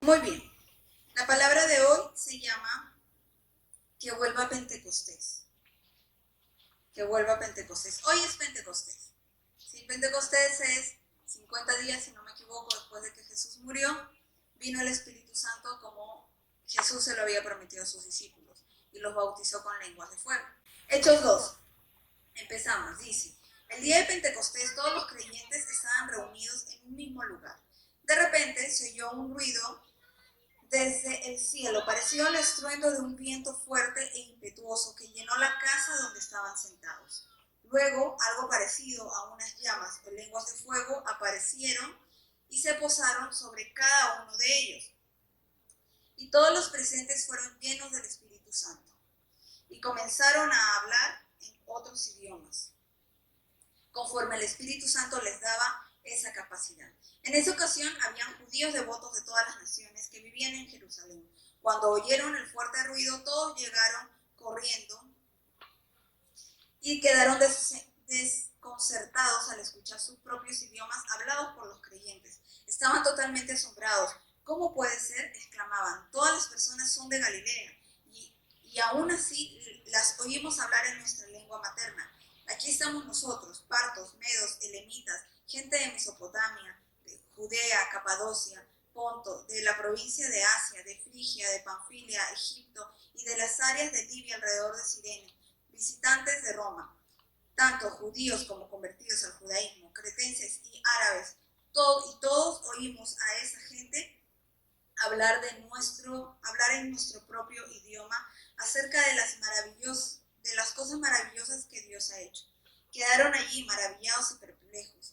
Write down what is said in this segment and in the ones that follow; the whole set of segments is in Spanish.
Muy bien, la palabra de hoy se llama que vuelva Pentecostés. Que vuelva Pentecostés. Hoy es Pentecostés. ¿Sí? Pentecostés es 50 días, si no me equivoco, después de que Jesús murió, vino el Espíritu Santo como Jesús se lo había prometido a sus discípulos y los bautizó con lenguas de fuego. Hechos 2. Empezamos, dice: el día de Pentecostés todos los creyentes estaban reunidos en un mismo lugar. De repente se oyó un ruido desde el cielo, parecido al estruendo de un viento fuerte e impetuoso que llenó la casa donde estaban sentados. Luego, algo parecido a unas llamas o lenguas de fuego aparecieron y se posaron sobre cada uno de ellos. Y todos los presentes fueron llenos del Espíritu Santo y comenzaron a hablar en otros idiomas, conforme el Espíritu Santo les daba esa capacidad. En esa ocasión habían judíos devotos de todas las naciones que vivían en Jerusalén. Cuando oyeron el fuerte ruido, todos llegaron corriendo y quedaron desconcertados al escuchar sus propios idiomas hablados por los creyentes. Estaban totalmente asombrados. ¿Cómo puede ser?, exclamaban. Todas las personas son de Galilea y aún así las oímos hablar en nuestra lengua materna. Aquí estamos nosotros, partos, medos, elamitas, gente de Mesopotamia, de Judea, Capadocia, Ponto, de la provincia de Asia, de Frigia, de Panfilia, Egipto y de las áreas de Libia alrededor de Cirene, visitantes de Roma, tanto judíos como convertidos al judaísmo, cretenses y árabes, todos oímos a esa gente hablar en nuestro propio idioma acerca de las cosas maravillosas que Dios ha hecho. Quedaron allí maravillados y perplejos.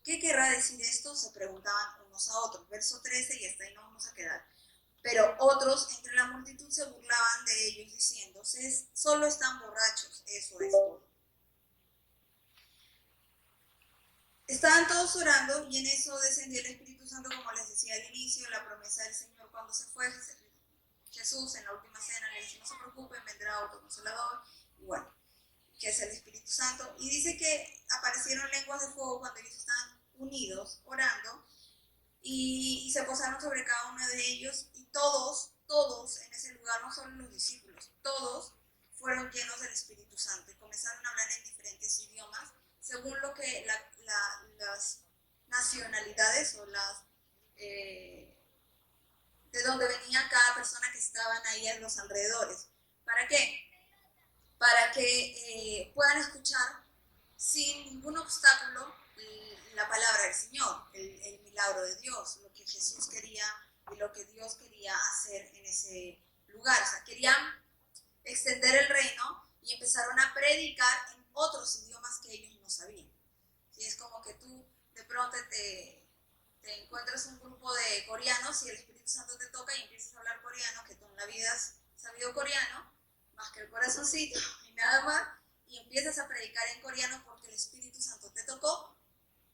¿Qué querrá decir esto?, se preguntaban unos a otros. Verso 13, y hasta ahí nos vamos a quedar. Pero otros entre la multitud se burlaban de ellos diciendo: solo están borrachos, eso es todo. Estaban todos orando y en eso descendió el Espíritu Santo, como les decía al inicio, la promesa del Señor cuando se fue. Jesús en la última cena le dice: no se preocupen, vendrá otro consolador, y bueno, que es el Espíritu Santo. Y dice que aparecieron lenguas de fuego cuando ellos estaban unidos, orando, y se posaron sobre cada uno de ellos, y todos en ese lugar, no solo los discípulos, todos fueron llenos del Espíritu Santo y comenzaron a hablar en diferentes idiomas, según lo que las nacionalidades o de donde venía cada persona que estaban ahí en los alrededores. ¿Para qué? Para que puedan escuchar sin ningún obstáculo la palabra del Señor, el milagro de Dios, lo que Jesús quería y lo que Dios quería hacer en ese lugar. O sea, querían extender el reino y empezaron a predicar en otros idiomas que ellos no sabían. Y es como que tú de pronto te encuentras un grupo de coreanos y el Espíritu Santo te toca y empiezas a hablar coreano, que tú en la vida has sabido coreano, más que el corazoncito y nada más, y empiezas a predicar en coreano porque el Espíritu Santo te tocó,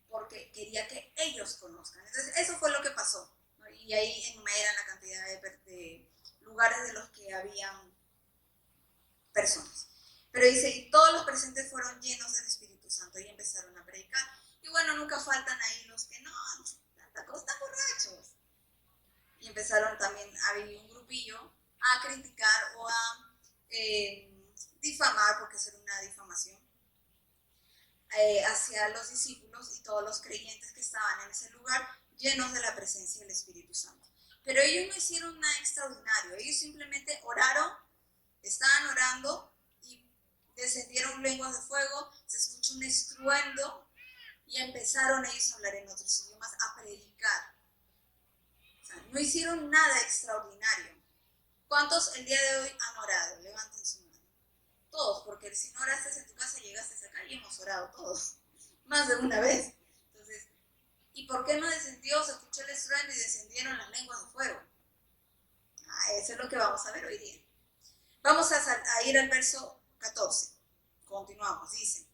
porque quería que ellos conozcan. Entonces eso fue lo que pasó, ¿no? Y ahí enumeran la cantidad de lugares de los que habían personas. Pero dice: y todos los presentes fueron llenos del Espíritu Santo y empezaron a predicar. Y bueno, nunca faltan ahí los que no, están borrachos. Y empezaron también, había un grupillo a criticar o a difamar, porque eso era una difamación, hacia los discípulos y todos los creyentes que estaban en ese lugar, llenos de la presencia del Espíritu Santo. Pero ellos no hicieron nada extraordinario, ellos simplemente oraron, estaban orando y descendieron lenguas de fuego, se escuchó un estruendo y empezaron ellos a hablar en otros idiomas, a predicar. O sea, no hicieron nada extraordinario. ¿Cuántos el día de hoy han orado? Levanten su mano. Todos, porque si no oraste en tu casa, llegaste acá y hemos orado todos, más de una vez. Entonces, ¿y por qué no descendió? Se escuchó el estruendo y descendieron las lenguas de fuego. Eso es lo que vamos a ver hoy día. Vamos a ir al verso 14. Continuamos, dice: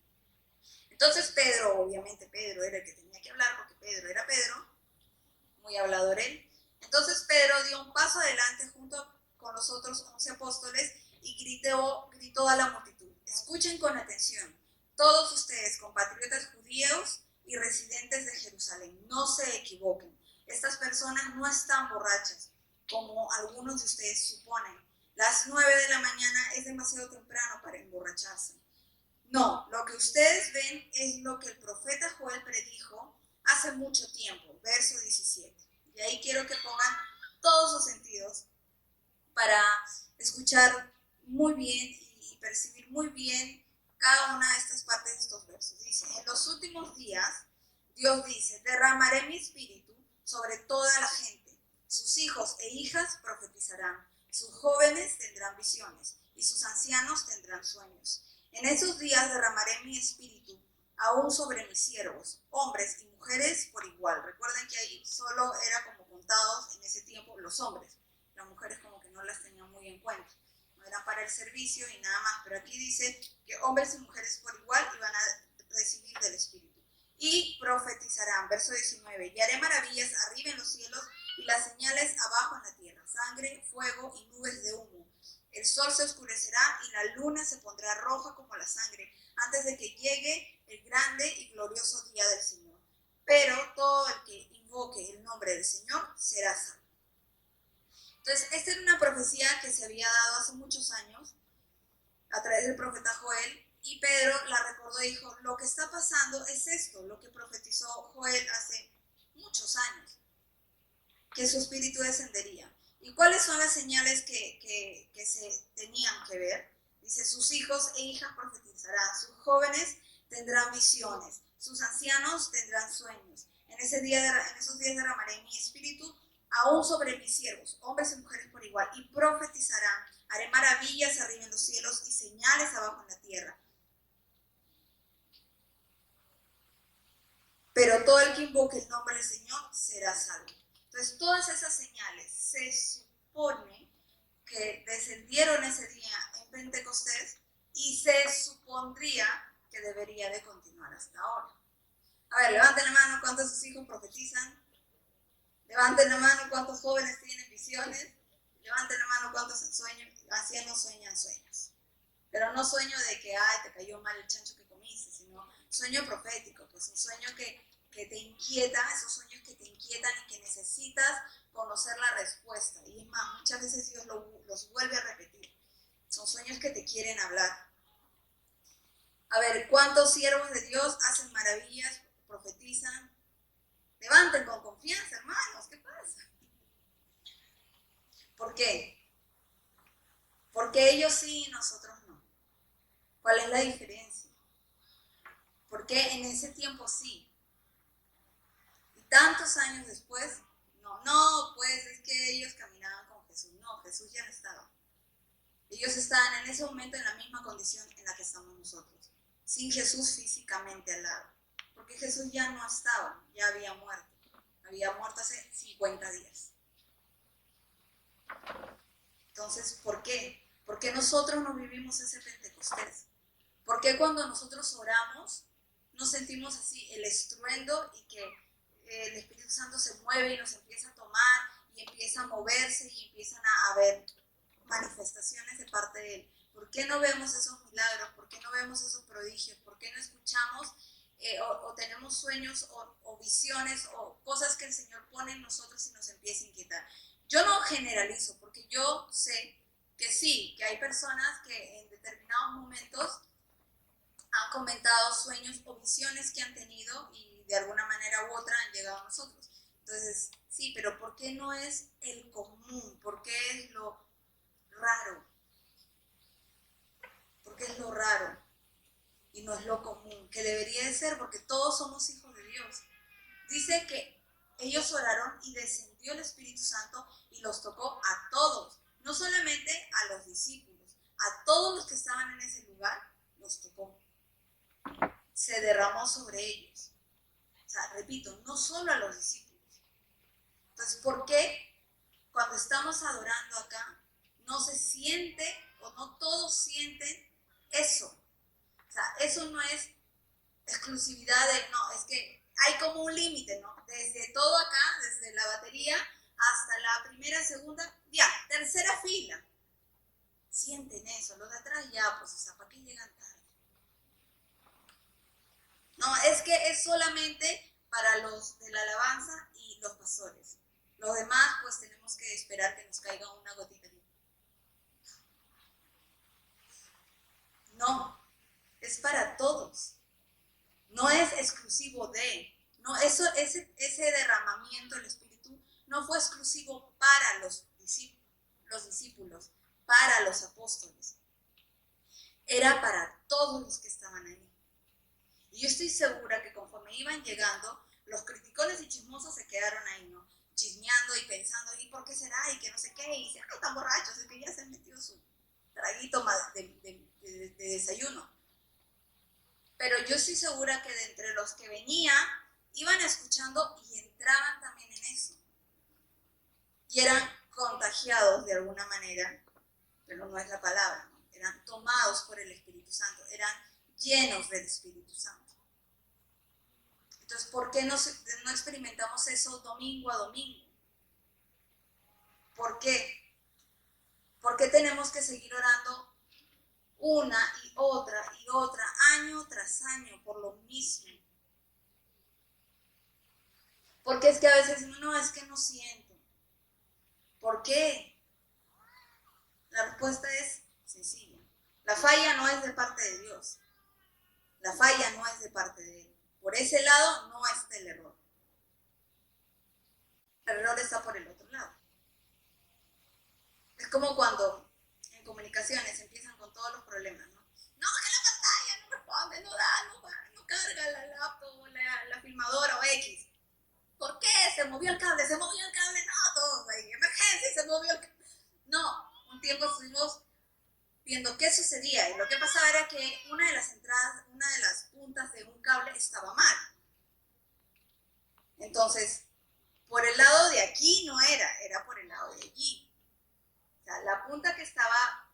entonces Pedro, obviamente Pedro era el que tenía que hablar, porque Pedro era Pedro, muy hablador él. Entonces Pedro dio un paso adelante junto con los otros 11 apóstoles y gritó a la multitud: escuchen con atención, todos ustedes, compatriotas judíos y residentes de Jerusalén, no se equivoquen. Estas personas no están borrachas, como algunos de ustedes suponen. Las 9 de la mañana es demasiado temprano para emborracharse. No, lo que ustedes ven es lo que el profeta Joel predijo hace mucho tiempo, verso 17. Y ahí quiero que pongan todos los sentidos para escuchar muy bien y percibir muy bien cada una de estas partes de estos versos. Dice, en los últimos días, Dios dice, derramaré mi espíritu sobre toda la gente. Sus hijos e hijas profetizarán, sus jóvenes tendrán visiones y sus ancianos tendrán sueños. En esos días derramaré mi espíritu aún sobre mis siervos, hombres y mujeres por igual. Recuerden que ahí solo era como contados en ese tiempo los hombres. Las mujeres como que no las tenían muy en cuenta. No eran para el servicio y nada más. Pero aquí dice que hombres y mujeres por igual iban a recibir del espíritu. Y profetizarán, verso 19, y haré maravillas arriba en los cielos y las señales abajo en la tierra, sangre, fuego y nubes de humo. El sol se oscurecerá y la luna se pondrá roja como la sangre, antes de que llegue el grande y glorioso día del Señor. Pero todo el que invoque el nombre del Señor será salvo. Entonces, esta era una profecía que se había dado hace muchos años a través del profeta Joel, y Pedro la recordó y dijo, lo que está pasando es esto, lo que profetizó Joel hace muchos años, que su espíritu descendería. ¿Y cuáles son las señales que se tenían que ver? Dice, sus hijos e hijas profetizarán, sus jóvenes tendrán visiones, sus ancianos tendrán sueños. En esos días derramaré mi espíritu aún sobre mis siervos, hombres y mujeres por igual, y profetizarán. Haré maravillas arriba en los cielos y señales abajo en la tierra. Pero todo el que invoque el nombre del Señor será salvo. Entonces, todas esas señales se supone que descendieron ese día en Pentecostés y se supondría que debería de continuar hasta ahora. A ver, levanten la mano cuántos de sus hijos profetizan. Levanten la mano cuántos jóvenes tienen visiones. Levanten la mano cuántos ancianos sueñan sueños. Pero no sueño de que, ay, te cayó mal el chancho que comiste, sino sueño profético, pues un sueño que te inquieta, esos sueños que te inquietan y que necesitas conocer la respuesta. Y es más, muchas veces Dios los vuelve a repetir. Son sueños que te quieren hablar. A ver, ¿cuántos siervos de Dios hacen maravillas, profetizan? Levanten con confianza, hermanos, ¿qué pasa? ¿Por qué? Porque ellos sí y nosotros no. ¿Cuál es la diferencia? Porque en ese tiempo sí. Y tantos años después, no, pues es que ellos caminaban con Jesús. No, Jesús ya no estaba. Ellos estaban en ese momento en la misma condición en la que estamos nosotros. Sin Jesús físicamente al lado. Porque Jesús ya no estaba, ya había muerto. Había muerto hace 50 días. Entonces, ¿por qué? ¿Por qué nosotros no vivimos ese Pentecostés? ¿Por qué cuando nosotros oramos nos sentimos así, el estruendo y que el Espíritu Santo se mueve y nos empieza a tomar y empieza a moverse y empiezan a haber manifestaciones de parte de Él? ¿Por qué no vemos esos milagros? ¿Por qué no vemos esos prodigios? ¿Por qué no escuchamos o tenemos sueños o visiones o cosas que el Señor pone en nosotros y nos empieza a inquietar? Yo no generalizo, porque yo sé que sí, que hay personas que en determinados momentos han comentado sueños o visiones que han tenido y de alguna manera u otra han llegado a nosotros. Entonces, sí, pero ¿por qué no es el común? ¿Por qué es lo raro? ¿Por qué es lo raro? Y no es lo común, que debería de ser, porque todos somos hijos de Dios. Dice que ellos oraron y descendió el Espíritu Santo y los tocó a todos, no solamente a los discípulos, a todos los que estaban en ese lugar, los tocó. Se derramó sobre ellos. O sea, repito, no solo a los discípulos. Entonces, ¿por qué cuando estamos adorando acá no se siente o no todos sienten eso? O sea, eso no es exclusividad de, no, es que hay como un límite, ¿no? Desde todo acá, desde la batería hasta la primera, segunda, ya, tercera fila. Sienten eso, los de atrás ya, pues, o sea, ¿para qué llegan tarde? No, es que es solamente para los de la alabanza y los pastores. Los demás, pues tenemos que esperar que nos caiga una gotita. No, es para todos. No es exclusivo de. No, ese derramamiento del Espíritu no fue exclusivo para los discípulos, para los apóstoles. Era para todos los que estaban ahí. Y yo estoy segura que conforme iban llegando, los criticones y chismosos se quedaron ahí, ¿no? Chismeando y pensando, ¿y por qué será? Y que no sé qué. Y dicen, ay, tan borrachos, es que ya se han metido su traguito de desayuno. Pero yo estoy segura que de entre los que venían, iban escuchando y entraban también en eso. Y eran contagiados de alguna manera, pero no es la palabra, ¿no? Eran tomados por el Espíritu Santo, eran llenos del Espíritu Santo. Entonces, ¿por qué no experimentamos eso domingo a domingo? ¿Por qué? ¿Por qué tenemos que seguir orando una y otra, año tras año, por lo mismo? Porque es que a veces no, es que no siento. ¿Por qué? La respuesta es sencilla. La falla no es de parte de Dios. La falla no es de parte de Él. Por ese lado no está el error. El error está por el otro lado. Es como cuando en comunicaciones empiezan con todos los problemas, ¿no? No, que la pantalla no responde, no da, no carga la laptop o la filmadora o X. ¿Por qué? Se movió el cable, no, todo, hay emergencia y se movió el cable. No, un tiempo estuvimos viendo qué sucedía y lo que pasaba era que una de las entradas, una de las puntas de un cable estaba mal. Entonces, por el lado de aquí no era por el lado de allí. O sea, la punta que estaba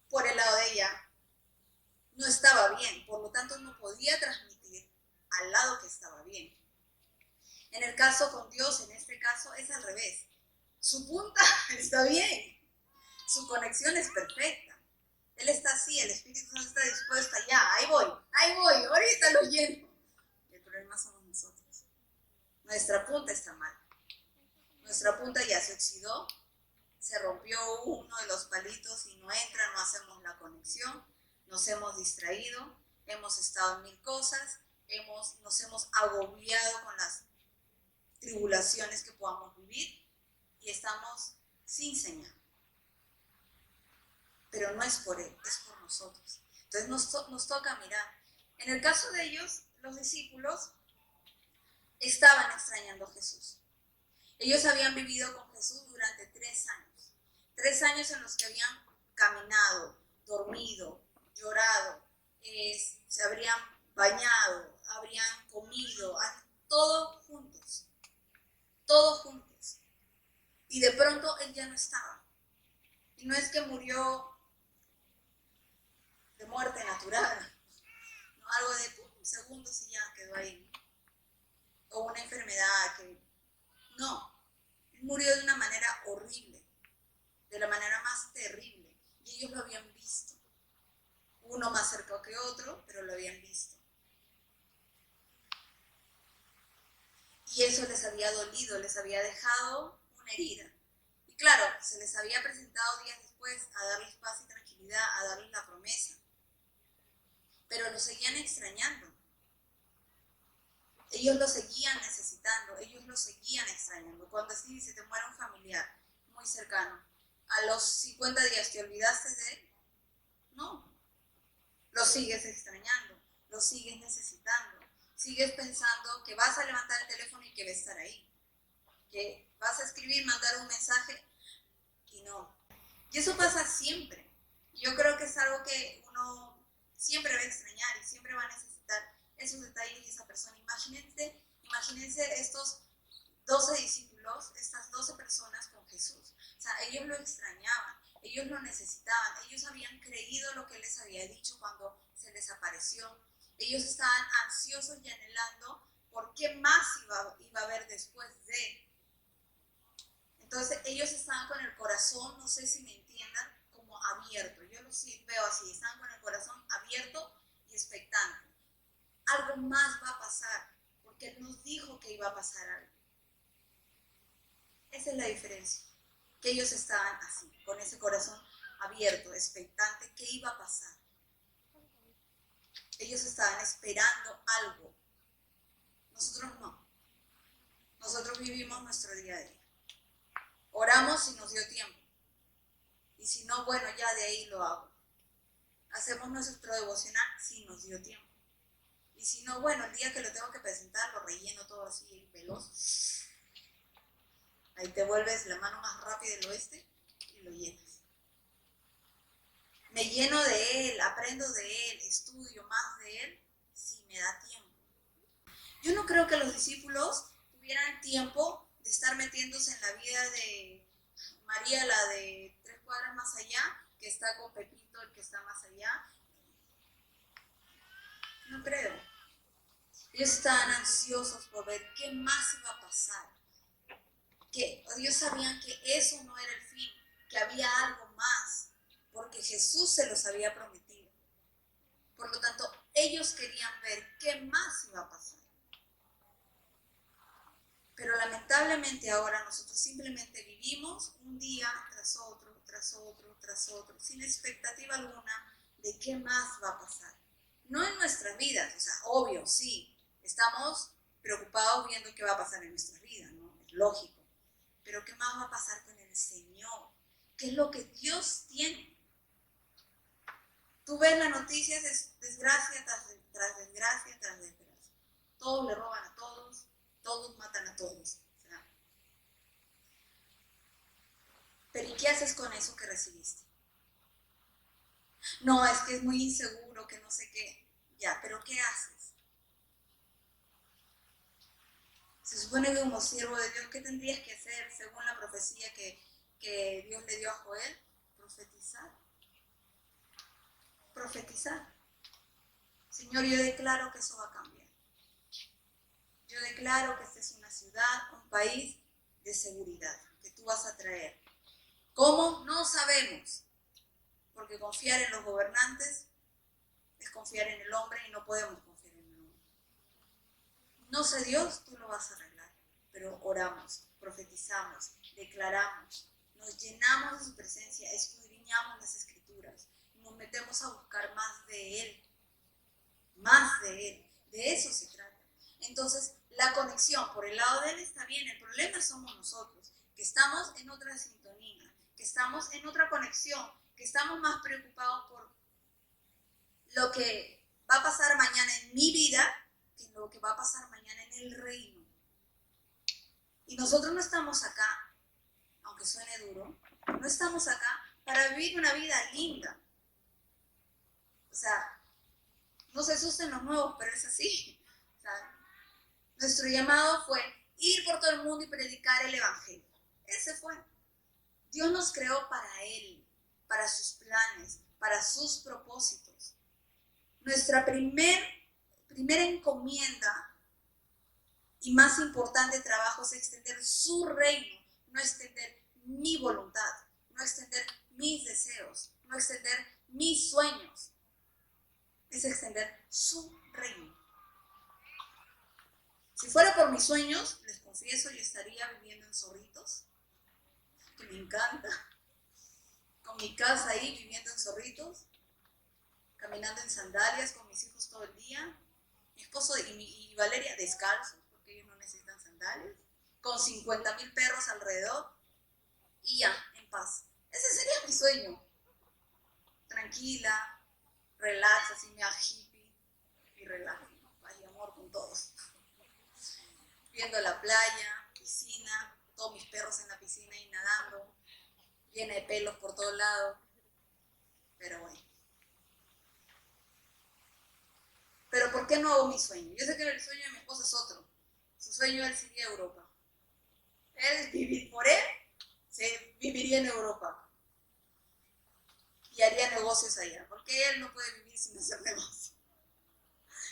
por el lado de ella no estaba bien, por lo tanto no podía transmitir al lado que estaba bien. En el caso con Dios, en este caso, es al revés. Su punta está bien, su conexión es perfecta. Él está así, el Espíritu Santo está dispuesto allá, ahí voy, ahorita lo lleno. El problema somos nosotros. Nuestra punta está mal. Nuestra punta ya se oxidó, se rompió uno de los palitos y no entra, no hacemos la conexión, nos hemos distraído, hemos estado en mil cosas, nos hemos agobiado con las tribulaciones que podamos vivir y estamos sin señal. Pero no es por Él, es por nosotros. Entonces nos toca mirar. En el caso de ellos, los discípulos estaban extrañando a Jesús. Ellos habían vivido con Jesús durante 3 años. 3 años en los que habían caminado, dormido, llorado, se habrían bañado, habrían comido, todos juntos. Todos juntos. Y de pronto Él ya no estaba. Y no es que murió de muerte natural, ¿no? Algo de segundos y ya quedó ahí. O una enfermedad que... No, Él murió de una manera horrible, de la manera más terrible. Y ellos lo habían visto. Uno más cerca que otro, pero lo habían visto. Y eso les había dolido, les había dejado una herida. Y claro, se les había presentado días después a darles paz y tranquilidad, a darles la promesa. Pero lo seguían extrañando. Ellos lo seguían necesitando, ellos lo seguían extrañando. Cuando así se te muere un familiar muy cercano, a los 50 días te olvidaste de él, no. Lo sigues extrañando, lo sigues necesitando. Sigues pensando que vas a levantar el teléfono y que va a estar ahí. Que vas a escribir, mandar un mensaje y no. Y eso pasa siempre. Yo creo que es algo que uno siempre va a extrañar y siempre va a necesitar esos detalles y esa persona. Imagínense estos 12 discípulos, estas 12 personas con Jesús. O sea, ellos lo extrañaban, ellos lo necesitaban, ellos habían creído lo que Él les había dicho cuando se les apareció. Ellos estaban ansiosos y anhelando por qué más iba a haber después de. Entonces ellos estaban con el corazón, no sé si me entiendan, como abierto. Yo los veo así, estaban con el corazón abierto y expectante. Algo más va a pasar, porque Él nos dijo que iba a pasar algo. Esa es la diferencia. Que ellos estaban así, con ese corazón abierto, expectante, ¿qué iba a pasar? Ellos estaban esperando algo. Nosotros no. Nosotros vivimos nuestro día a día. Oramos si nos dio tiempo. Y si no, bueno, ya de ahí lo hago. Hacemos nuestro devocional si nos dio tiempo. Y si no, bueno, el día que lo tengo que presentar, lo relleno todo así, veloz. Ahí te vuelves la mano más rápida del oeste y lo llenas. Me lleno de Él, aprendo de Él, estudio más de Él, si me da tiempo. Yo no creo que los discípulos tuvieran tiempo de estar metiéndose en la vida de María, la de 3 cuadras más allá, que está con Pepito, el que está más allá. No creo. Ellos estaban ansiosos por ver qué más iba a pasar. Que ellos sabían que eso no era el fin, que había algo más, porque Jesús se los había prometido. Por lo tanto, ellos querían ver qué más iba a pasar. Pero lamentablemente ahora nosotros simplemente vivimos un día tras otro, tras otro, tras otro, sin expectativa alguna de qué más va a pasar. No en nuestras vidas, o sea, obvio, sí, estamos preocupados viendo qué va a pasar en nuestras vidas, ¿no? Es lógico. Pero ¿qué más va a pasar con el Señor? ¿Qué es lo que Dios tiene? Tú ves las noticias, es desgracia tras desgracia tras desgracia. Todos le roban a todos, todos matan a todos. O sea, pero ¿y qué haces con eso que recibiste? No, es que es muy inseguro, que no sé qué. Ya, pero ¿qué haces? Se supone que como siervo de Dios, ¿qué tendrías que hacer según la profecía que Dios le dio a Joel? Profetizar. Profetizar. Señor, yo declaro que eso va a cambiar. Yo declaro que esta es una ciudad, un país de seguridad, que tú vas a traer. ¿Cómo? No sabemos, porque confiar en los gobernantes es confiar en el hombre y no podemos confiar en el hombre. No sé Dios, tú lo vas a arreglar, pero oramos, profetizamos, declaramos, nos llenamos de su presencia, escudriñamos las escrituras, nos metemos a buscar más de Él, de eso se trata. Entonces, la conexión por el lado de Él está bien, el problema somos nosotros, que estamos en otra sintonía, que estamos en otra conexión, que estamos más preocupados por lo que va a pasar mañana en mi vida que lo que va a pasar mañana en el reino. Y nosotros no estamos acá, aunque suene duro, no estamos acá para vivir una vida linda. O sea, no se asusten los nuevos, pero es así. O sea, nuestro llamado fue ir por todo el mundo y predicar el evangelio. Ese fue. Dios nos creó para Él, para sus planes, para sus propósitos. Nuestra primera encomienda y más importante trabajo es extender su reino, no extender mi voluntad, no extender mis deseos, no extender mis sueños. Es extender su reino. Si fuera por mis sueños, les confieso, yo estaría viviendo en Zorritos, que me encanta, con mi casa ahí viviendo en Zorritos, caminando en sandalias con mis hijos todo el día, mi esposo y Valeria descalzos, porque ellos no necesitan sandalias, con 50,000 perros alrededor y ya, en paz. Ese sería mi sueño. Tranquila, relax, así me hago hippie y relax, paz y amor con todos. Viendo la playa, piscina, todos mis perros en la piscina y nadando, llena de pelos por todos lados, pero bueno. Pero ¿por qué no hago mi sueño? Yo sé que el sueño de mi esposo es otro. Su sueño él iría a Europa. Por él, se viviría en Europa. Y haría negocios allá. Porque él no puede vivir sin hacer negocios.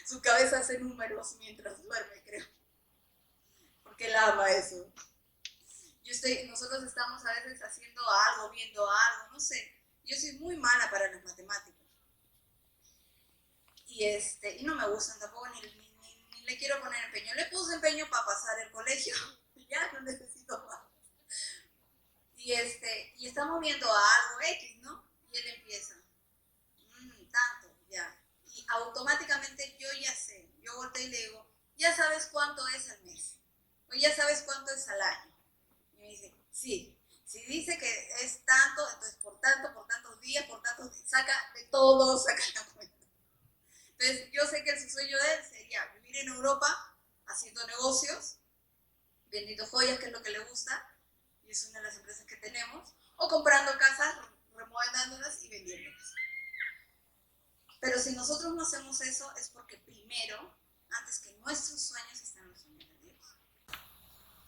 Su cabeza hace números mientras duerme, creo. Porque él ama eso. Nosotros estamos a veces haciendo algo, viendo algo, no sé. Yo soy muy mala para las matemáticas. Y no me gustan tampoco, ni le quiero poner empeño. Le puse empeño para pasar el colegio, ya no necesito más. y estamos viendo algo X, ¿no? Y él empieza, tanto, ya. Y automáticamente yo ya sé, yo volteo y le digo, ya sabes cuánto es al mes, o ya sabes cuánto es al año. Y me dice, sí. Si dice que es tanto, entonces por tantos días, saca de todo, saca la cuenta. Entonces yo sé que su sueño de él sería vivir en Europa haciendo negocios, vendiendo joyas, que es lo que le gusta, y es una de las empresas que tenemos, o comprando casas, remodelándolas y vendiéndolas. Pero si nosotros no hacemos eso es porque primero, antes que nuestros sueños, están los sueños de Dios.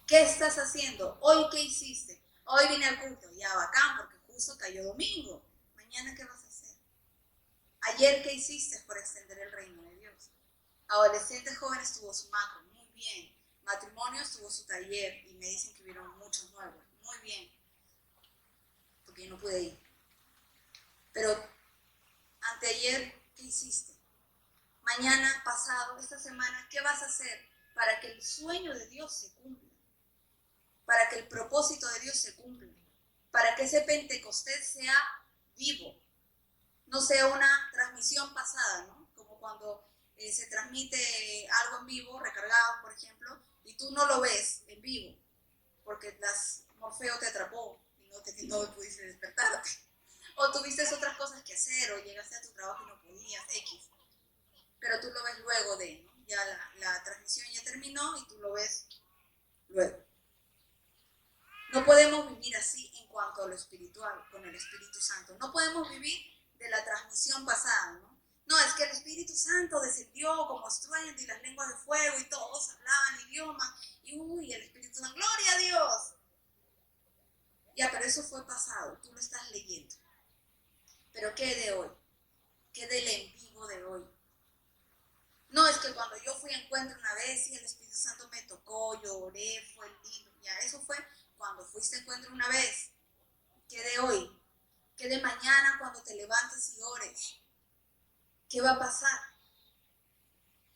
¿Qué estás haciendo? ¿Hoy qué hiciste? Hoy vine al culto, ya bacán, porque justo cayó domingo. ¿Mañana qué vas a hacer? ¿Ayer qué hiciste por extender el reino de Dios? Adolescentes jóvenes tuvo su macro, muy bien. Matrimonios tuvo su taller y me dicen que hubieron muchos nuevos, muy bien. Porque yo no pude ir. Pero anteayer, ¿qué hiciste? Mañana, pasado, esta semana, ¿qué vas a hacer para que el sueño de Dios se cumpla? Para que el propósito de Dios se cumpla. Para que ese Pentecostés sea vivo. No sea una transmisión pasada, ¿no? Como cuando se transmite algo en vivo, recargado, por ejemplo, y tú no lo ves en vivo, porque Morfeo te atrapó y no pudiste despertarte. O tuviste otras cosas que hacer, o llegaste a tu trabajo y no podías, X. Pero tú lo ves luego de, ¿no? Ya la transmisión ya terminó y tú lo ves luego. No podemos vivir así en cuanto a lo espiritual, con el Espíritu Santo. No podemos vivir de la transmisión pasada, ¿no? No, es que el Espíritu Santo descendió como estruendo y las lenguas de fuego y todos hablaban idiomas. Y el Espíritu Santo, ¡gloria a Dios! Ya, pero eso fue pasado, tú lo estás leyendo. Pero ¿qué de hoy? ¿Qué del en vivo de hoy? No, es que cuando yo fui a encuentro una vez y el Espíritu Santo me tocó, lloré, fue lindo. Ya, eso fue cuando fuiste a encuentro una vez. ¿Qué de hoy? ¿Qué de mañana cuando te levantes y ores? ¿Qué va a pasar?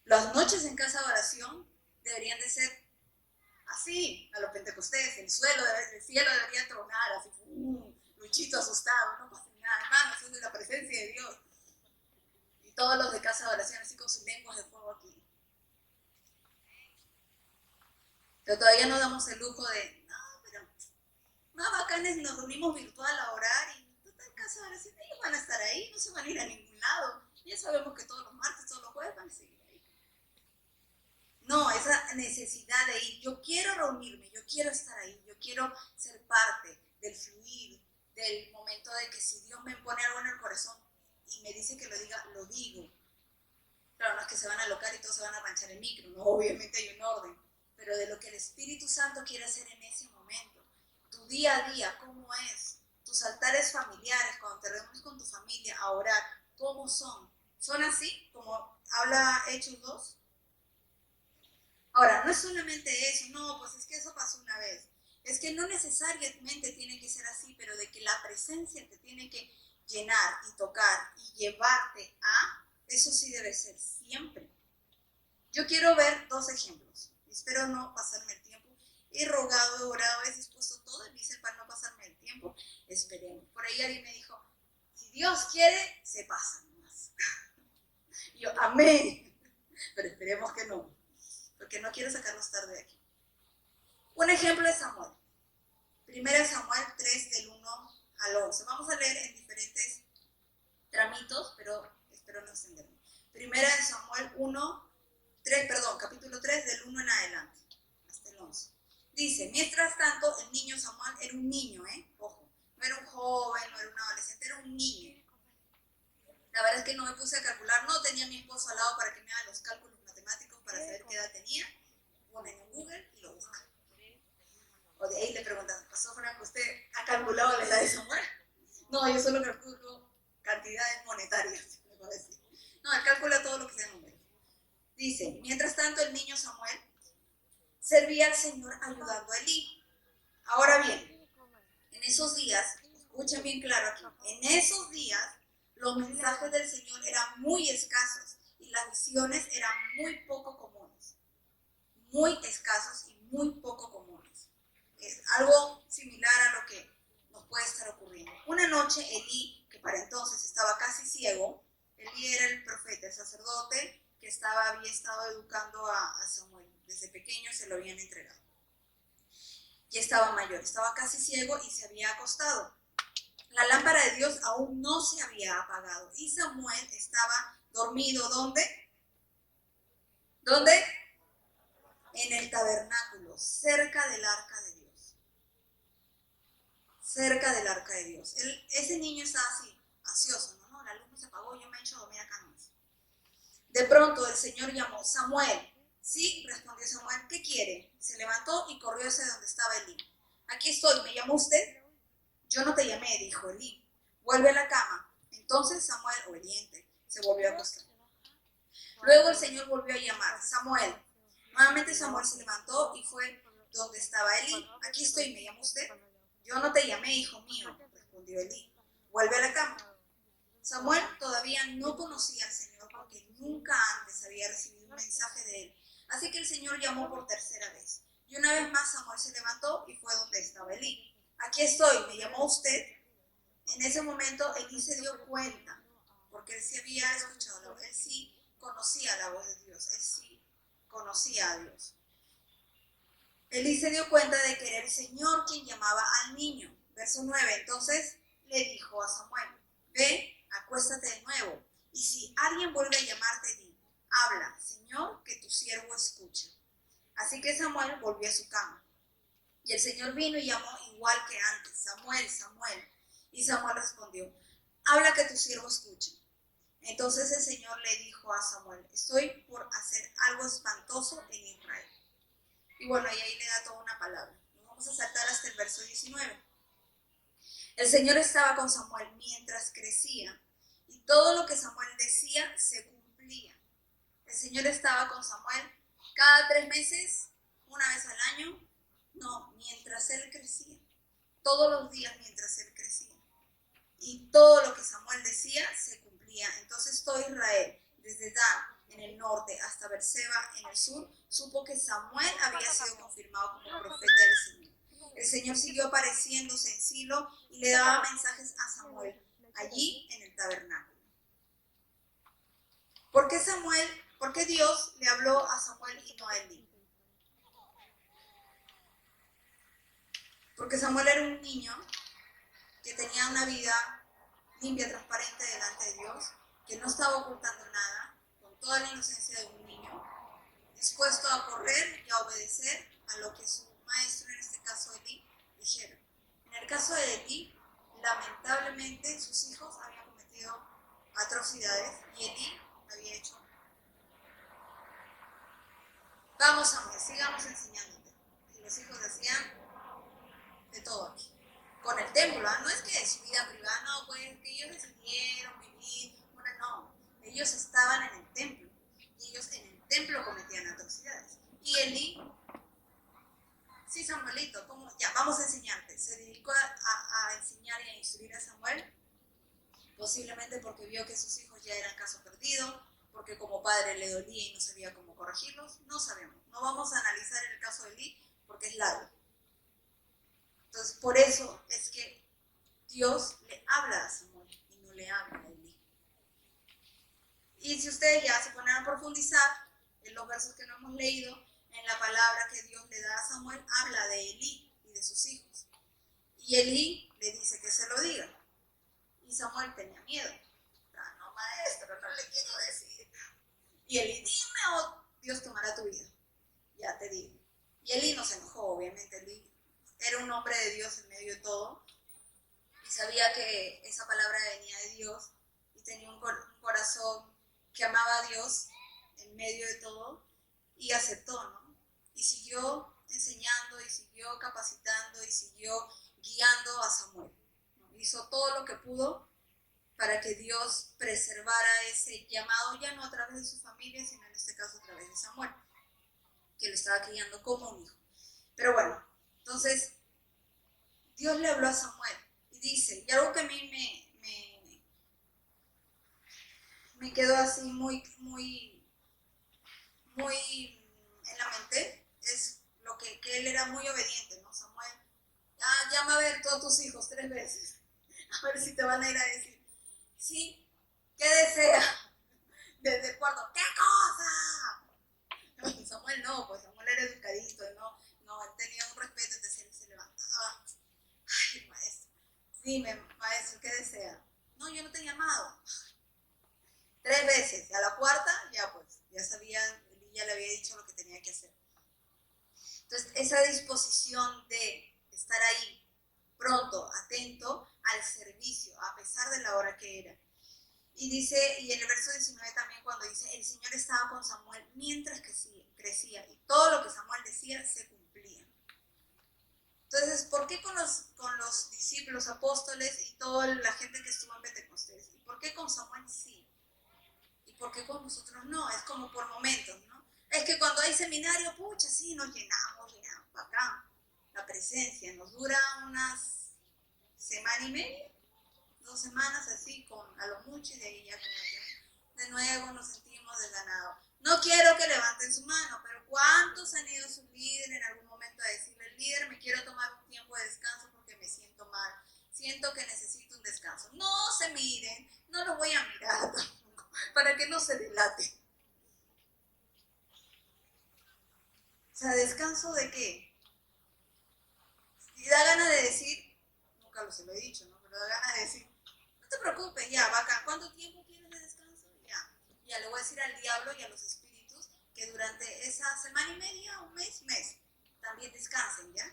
Las noches en casa de oración deberían de ser así, a los Pentecostés, el cielo debería tronar, así, Luchito asustado, no pasa nada, hermano, eso es la presencia de Dios. Y todos los de casa de oración así con sus lenguas de fuego aquí. Pero todavía no damos el lujo de, no, pero más bacanes nos reunimos virtual a orar y tú estás en casa de oración, ellos van a estar ahí, no se van a ir a ningún lado. Ya sabemos que todos los martes, todos los jueves van a seguir ahí. No, esa necesidad de ir, yo quiero reunirme, yo quiero estar ahí, yo quiero ser parte del fluir, del momento de que si Dios me pone algo en el corazón y me dice que lo diga, lo digo. Claro, no es que se van a alocar y todos se van a ranchar el micro, no, obviamente hay un orden, pero de lo que el Espíritu Santo quiere hacer en ese momento, tu día a día, ¿cómo es? Tus altares familiares, cuando te reúnes con tu familia a orar, ¿cómo son? ¿Son así, como habla Hechos 2? Ahora, no es solamente eso, no, pues es que eso pasó una vez. Es que no necesariamente tiene que ser así, pero de que la presencia te tiene que llenar y tocar y llevarte a, eso sí debe ser siempre. Yo quiero ver dos ejemplos. Espero no pasarme el tiempo. He rogado, he orado, he dispuesto todo en mi ser para no pasarme el tiempo. Esperemos. Por ahí alguien me dijo, si Dios quiere, se pasa nomás. Y yo, amén. Pero esperemos que no, porque no quiero sacarlos tarde de aquí. Un ejemplo es Samuel. 1 Samuel 3 del 1 al 11. Vamos a leer en diferentes tramitos, pero espero no extenderme. 1 Samuel 3, capítulo 3 del 1 en adelante, hasta el 11. Dice, mientras tanto, el niño Samuel era un niño, ojo, no era un joven, no era un adolescente, era un niño. La verdad es que no me puse a calcular, no tenía a mi esposo al lado para que me haga los cálculos matemáticos para saber qué edad tenía. Ponen en Google y lo buscan. O de ahí le preguntan, ¿pasó Franco, usted ha calculado la edad de Samuel? No, yo solo calculo cantidades monetarias, me va a decir. No, él calcula todo lo que sea número. Dice, mientras tanto el niño Samuel servía al Señor ayudando a Elí. Ahora bien, en esos días, escuchen bien claro aquí, en esos días los mensajes del Señor eran muy escasos y las visiones eran muy poco comunes. Muy escasos y muy poco comunes. Es algo similar a lo que puede estar ocurriendo. Una noche Elí, que para entonces estaba casi ciego, Elí era el profeta, el sacerdote que había estado educando a Samuel. Desde pequeño se lo habían entregado. Ya estaba mayor, estaba casi ciego y se había acostado. La lámpara de Dios aún no se había apagado y Samuel estaba dormido. ¿Dónde? ¿Dónde? En el tabernáculo, cerca del arca de Dios. Cerca del arca de Dios. Ese niño estaba así, ansioso, ¿no? La luz no se apagó, yo me he hecho dormir acá. No. De pronto el Señor llamó, Samuel. Sí, respondió Samuel, ¿qué quiere? Se levantó y corrió hacia donde estaba Elí. Aquí estoy, ¿me llamó usted? Yo no te llamé, dijo Elí. Vuelve a la cama. Entonces Samuel, obediente, se volvió a acostar. Luego el Señor volvió a llamar, Samuel. Nuevamente Samuel se levantó y fue donde estaba Elí. Aquí estoy, ¿me llamó usted? Yo no te llamé, hijo mío, respondió Elí. Vuelve a la cama. Samuel todavía no conocía al Señor porque nunca antes había recibido un mensaje de él. Así que el Señor llamó por tercera vez. Y una vez más Samuel se levantó y fue donde estaba Elí. Aquí estoy, ¿me llamó usted? En ese momento Elí se dio cuenta, porque él sí había escuchado la voz, él sí conocía la voz de Dios, él sí conocía a Dios. Elí se dio cuenta de que era el Señor quien llamaba al niño. Verso 9, entonces le dijo a Samuel, ve, acuéstate de nuevo, y si alguien vuelve a llamarte, di, habla, Señor, que tu siervo escucha. Así que Samuel volvió a su cama. Y el Señor vino y llamó igual que antes, Samuel, Samuel. Y Samuel respondió, habla que tu siervo escuche. Entonces el Señor le dijo a Samuel, estoy por hacer algo espantoso en Israel. Y bueno, y ahí le da toda una palabra. Nos vamos a saltar hasta el verso 19. El Señor estaba con Samuel mientras crecía, y todo lo que Samuel decía se cumplía. El Señor estaba con Samuel cada 3 meses, una vez al año. No, mientras él crecía, todos los días mientras él crecía. Y todo lo que Samuel decía se cumplía. Entonces todo Israel, desde Dan en el norte hasta Berseba en el sur, supo que Samuel había sido confirmado como profeta del Señor. El Señor siguió apareciéndose en Silo y le daba mensajes a Samuel allí en el tabernáculo. ¿Por qué Dios le habló a Samuel y no a Elí? Porque Samuel era un niño que tenía una vida limpia, transparente delante de Dios, que no estaba ocultando nada, con toda la inocencia de un niño, dispuesto a correr y a obedecer a lo que su maestro, en este caso Elí, dijera. En el caso de Elí, lamentablemente sus hijos habían cometido atrocidades y Elí había hecho. Vamos, Samuel, sigamos enseñándote. Y los hijos decían de todo aquí. Con el templo, no es que su vida privada, no, pues que ellos decidieron vivir, no, ellos estaban en el templo y ellos en el templo cometían atrocidades. Y Elí, sí, Samuelito, ya, vamos a enseñarte, se dedicó a enseñar y a instruir a Samuel, posiblemente porque vio que sus hijos ya eran caso perdido, porque como padre le dolía y no sabía cómo corregirlos, no sabemos, no vamos a analizar el caso de Elí porque es largo. Entonces, por eso es que Dios le habla a Samuel y no le habla a Elí. Y si ustedes ya se ponen a profundizar en los versos que no hemos leído, en la palabra que Dios le da a Samuel, habla de Elí y de sus hijos. Y Elí le dice que se lo diga. Y Samuel tenía miedo. No, maestro, no le quiero decir. Y Elí, dime o Dios tomará tu vida. Ya te digo. Y Elí no se enojó, obviamente. Elí era un hombre de Dios en medio de todo y sabía que esa palabra venía de Dios y tenía un corazón que amaba a Dios en medio de todo y aceptó, ¿no? Y siguió enseñando y siguió capacitando y siguió guiando a Samuel, ¿no? Hizo todo lo que pudo para que Dios preservara ese llamado ya no a través de su familia, sino en este caso a través de Samuel, que lo estaba criando como un hijo. Pero bueno, entonces Dios le habló a Samuel y dice, y algo que a mí me quedó así muy en la mente, es lo que él era muy obediente, ¿no? Samuel, llámame a ver, tú con tus hijos 3 veces. A ver si te van a ir a decir, ¿sí? ¿Qué desea? Desde el cuarto, ¿qué cosa? Samuel no, pues Samuel era educadito, él tenía un respeto, entonces él se levantaba. Ay, maestro, dime, maestro, ¿qué desea? No, yo no te he llamado. 3 veces, y a la cuarta, ya pues, ya sabía, ya le había dicho lo que tenía que hacer. Entonces, esa disposición de estar ahí, pronto, atento al servicio, a pesar de la hora que era. Y dice, y en el verso 19 también cuando dice, el Señor estaba con Samuel mientras crecía y todo lo que Samuel decía se cumplía. Entonces, ¿por qué con los discípulos, apóstoles y toda la gente que estuvo en Pentecostés? ¿Y por qué con Samuel sí? ¿Y por qué con nosotros no? Es como por momentos, ¿no? Es que cuando hay seminario, pucha, sí, nos llenamos, bacán. La presencia nos dura unas semana y media, 2 semanas así, a lo mucho, y de ahí ya como que de nuevo nos sentimos desganados. No quiero que levanten su mano, pero ¿cuántos han ido a su líder en algún momento a decirle, líder, me quiero tomar un tiempo de descanso porque me siento mal, siento que necesito un descanso? No se miren, no los voy a mirar tampoco, para que no se delate. O sea, ¿descanso de qué? Y da ganas de decir, nunca se lo he dicho, ¿no? Pero da ganas de decir, no te preocupes, ya, bacán, ¿cuánto tiempo quieres de descanso? Ya le voy a decir al diablo y a los espíritus que durante esa semana y media, un mes, también descansen, ¿ya?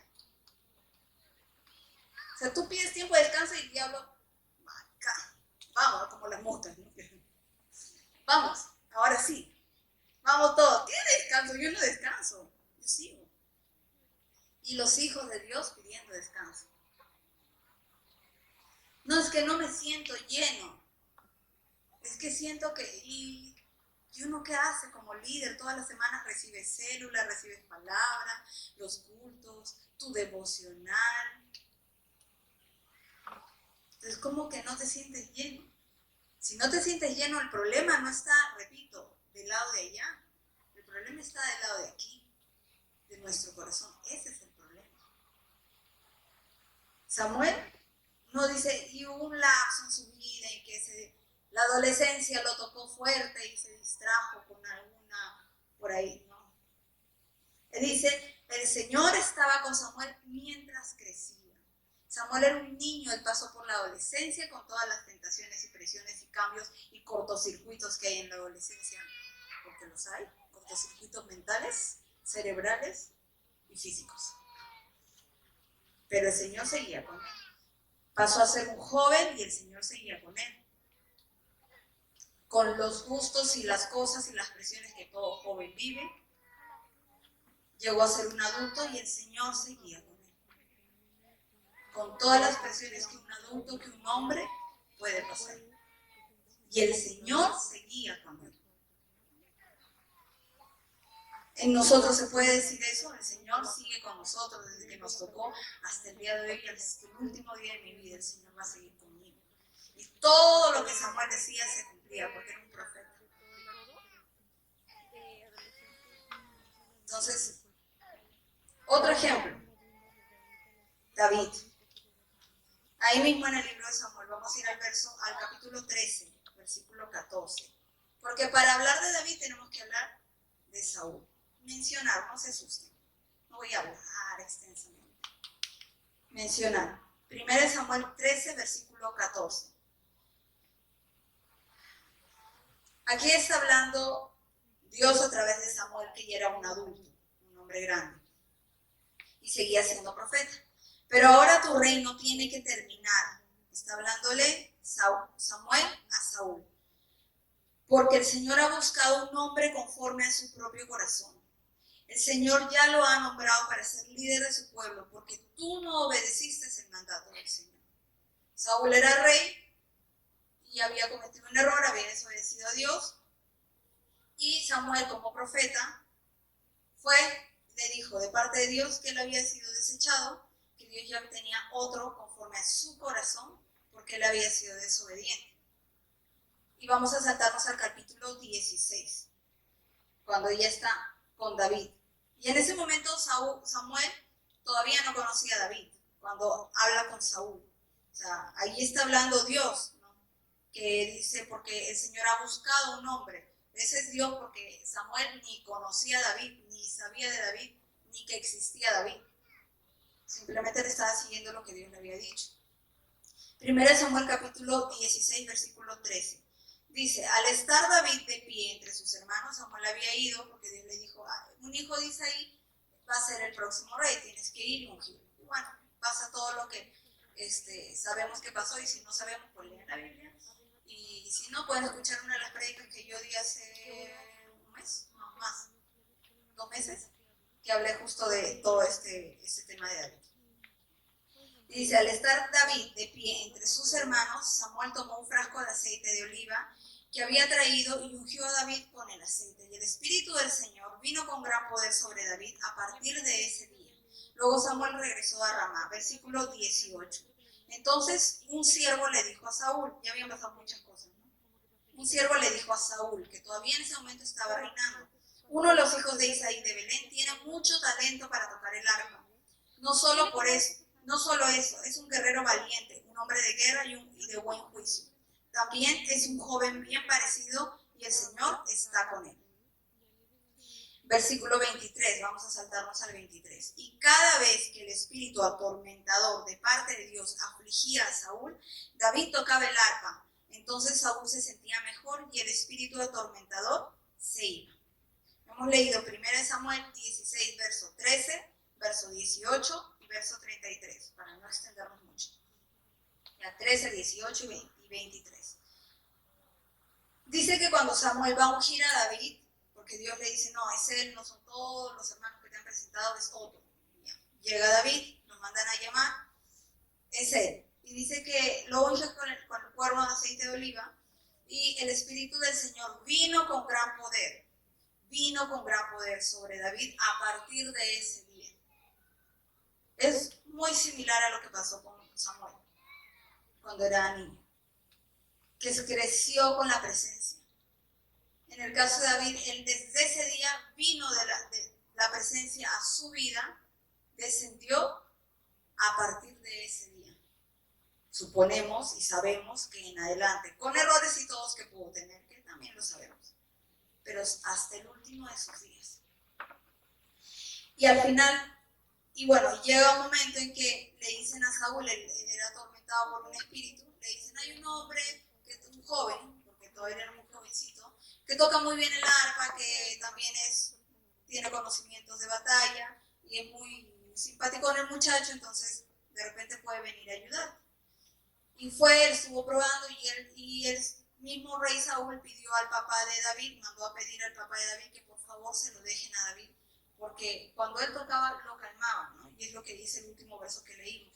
O sea, tú pides tiempo de descanso y el diablo, vamos, como las moscas, ¿no? Vamos, ahora sí, vamos todos, ¿tienes descanso? Yo no descanso, yo sigo. Y los hijos de Dios pidiendo descanso. No, es que no me siento lleno. Es que siento que, ¿y uno qué hace como líder? Todas las semanas recibes células, recibes palabras, los cultos, tu devocional. Entonces, como que no te sientes lleno. Si no te sientes lleno, el problema no está, repito, del lado de allá. El problema está del lado de aquí, de nuestro corazón. Ese es el problema. Samuel no dice, y hubo un lapso en su vida en que la adolescencia lo tocó fuerte y se distrajo con alguna por ahí, ¿no? Él dice, el Señor estaba con Samuel mientras crecía. Samuel era un niño, él pasó por la adolescencia con todas las tentaciones y presiones y cambios y cortocircuitos que hay en la adolescencia, porque los hay, cortocircuitos mentales, cerebrales y físicos. Pero el Señor seguía con él. Pasó a ser un joven y el Señor seguía con él. Con los gustos y las cosas y las presiones que todo joven vive, llegó a ser un adulto y el Señor seguía con él. Con todas las presiones que un adulto, que un hombre puede pasar. Y el Señor seguía con él. En nosotros se puede decir eso, el Señor sigue con nosotros desde que nos tocó hasta el día de hoy, hasta el último día de mi vida, el Señor va a seguir conmigo. Y todo lo que Samuel decía se cumplía porque era un profeta. Entonces, otro ejemplo, David. Ahí mismo en el libro de Samuel, vamos a ir al capítulo 13, versículo 14. Porque para hablar de David tenemos que hablar de Saúl. Mencionar, no se asusten. No voy a hablar extensamente. Mencionar. 1 Samuel 13, versículo 14. Aquí está hablando Dios a través de Samuel, que ya era un adulto, un hombre grande. Y seguía siendo profeta. Pero ahora tu reino tiene que terminar. Está hablándole Samuel a Saúl. Porque el Señor ha buscado un hombre conforme a su propio corazón. El Señor ya lo ha nombrado para ser líder de su pueblo, porque tú no obedeciste el mandato del Señor. Saúl era rey y había cometido un error, había desobedecido a Dios. Y Samuel, como profeta, le dijo de parte de Dios que él había sido desechado, que Dios ya tenía otro conforme a su corazón, porque él había sido desobediente. Y vamos a saltarnos al capítulo 16, cuando ya está con David. Y en ese momento Samuel todavía no conocía a David, cuando habla con Saúl. O sea, ahí está hablando Dios, ¿no? Que dice, porque el Señor ha buscado un hombre. Ese es Dios, porque Samuel ni conocía a David, ni sabía de David, ni que existía David. Simplemente le estaba siguiendo lo que Dios le había dicho. 1 Samuel capítulo 16, versículo 13. Dice, al estar David de pie entre sus hermanos, Samuel había ido, porque Dios le dijo, un hijo de Isaí va a ser el próximo rey, tienes que ir y ungirlo. Y bueno, pasa todo lo que sabemos que pasó, y si no sabemos, pues leen la Biblia. Y si no, pueden escuchar una de las prédicas que yo di hace un mes, no más, 2 meses, que hablé justo de todo este tema de David. Y dice, al estar David de pie entre sus hermanos, Samuel tomó un frasco de aceite de oliva que había traído y ungió a David con el aceite. Y el Espíritu del Señor vino con gran poder sobre David a partir de ese día. Luego Samuel regresó a Ramá, versículo 18. Entonces un siervo le dijo a Saúl, ya habían pasado muchas cosas, ¿no? Un siervo le dijo a Saúl, que todavía en ese momento estaba reinando, uno de los hijos de Isaí de Belén tiene mucho talento para tocar el arpa. No solo eso, es un guerrero valiente, un hombre de guerra y de buen juicio. También es un joven bien parecido y el Señor está con él. Versículo 23, vamos a saltarnos al 23. Y cada vez que el espíritu atormentador de parte de Dios afligía a Saúl, David tocaba el arpa. Entonces Saúl se sentía mejor y el espíritu atormentador se iba. Hemos leído 1 Samuel 16, verso 13, verso 18 y verso 33, para no extendernos mucho. Ya 13, 18 y 23. Dice que cuando Samuel va a ungir a David, porque Dios le dice, no, es él, no son todos los hermanos que te han presentado, es otro. Llega David, lo mandan a llamar, es él. Y dice que lo unge con el cuerno de aceite de oliva, y el Espíritu del Señor vino con gran poder sobre David a partir de ese día. Es muy similar a lo que pasó con Samuel cuando era niño, que se creció con la presencia. En el caso de David, él desde ese día vino de la presencia a su vida, descendió a partir de ese día. Suponemos y sabemos que en adelante, con errores y todos que pudo tener, que también lo sabemos, pero hasta el último de sus días. Y al final, y bueno, llega un momento en que le dicen a Saúl, él era atormentado por un espíritu, le dicen, hay un hombre, un joven, porque todavía era muy jovencito, que toca muy bien el arpa, que también tiene conocimientos de batalla, y es muy simpático con el muchacho, entonces de repente puede venir a ayudar. Y él estuvo probando, y el mismo rey Saúl pidió al papá de David, mandó a pedir al papá de David que por favor se lo dejen a David, porque cuando él tocaba lo calmaba, ¿no? Y es lo que dice el último verso que leímos.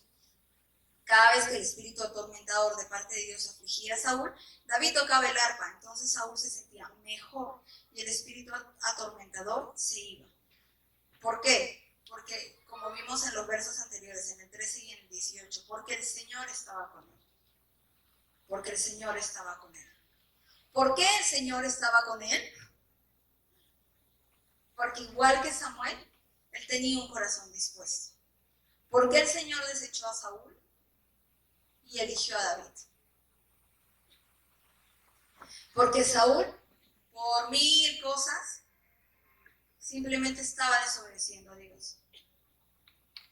Cada vez que el espíritu atormentador de parte de Dios afligía a Saúl, David tocaba el arpa, entonces Saúl se sentía mejor y el espíritu atormentador se iba. ¿Por qué? Porque, como vimos en los versos anteriores, en el 13 y en el 18, porque el Señor estaba con él. Porque el Señor estaba con él. ¿Por qué el Señor estaba con él? Porque igual que Samuel, él tenía un corazón dispuesto. ¿Por qué el Señor desechó a Saúl y eligió a David? Porque Saúl, por 1000 cosas, simplemente estaba desobedeciendo a Dios.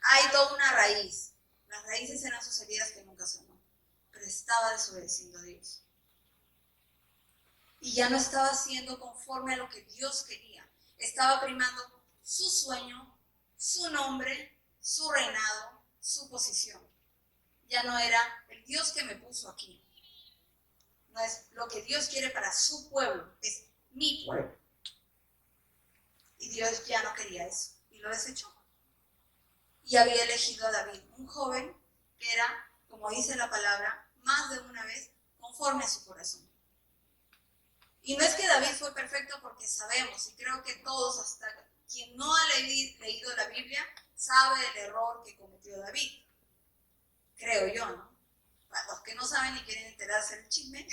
Hay toda una raíz. Las raíces eran sus heridas que nunca sanó, pero estaba desobedeciendo a Dios. Y ya no estaba haciendo conforme a lo que Dios quería. Estaba primando su sueño, su nombre, su reinado, su posición. Ya no era el Dios que me puso aquí. No es lo que Dios quiere para su pueblo, es mi pueblo. Y Dios ya no quería eso y lo desechó. Y había elegido a David, un joven que era, como dice la palabra, más de una vez conforme a su corazón. Y no es que David fue perfecto, porque sabemos, y creo que todos, hasta quien no ha leído la Biblia, sabe el error que cometió David. Creo yo, ¿no? Para los que no saben y quieren enterarse del chisme,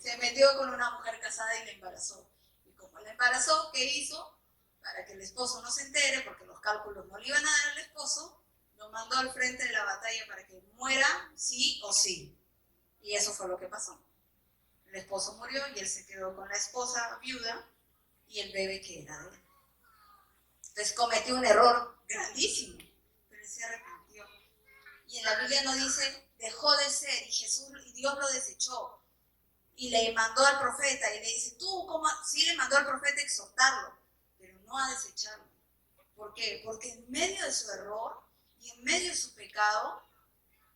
se metió con una mujer casada y la embarazó. Y como la embarazó, ¿qué hizo? Para que el esposo no se entere, porque los cálculos no le iban a dar al esposo, lo mandó al frente de la batalla para que muera sí o sí. Y eso fue lo que pasó. El esposo murió y él se quedó con la esposa viuda y el bebé que era de él. Entonces cometió un error grandísimo, pero él se arrepintió. Y en la Biblia no dice, dejó de ser, y Dios lo desechó. Y le mandó al profeta y le dice, tú, ¿cómo? Sí le mandó al profeta a exhortarlo, pero no a desecharlo. ¿Por qué? Porque en medio de su error y en medio de su pecado,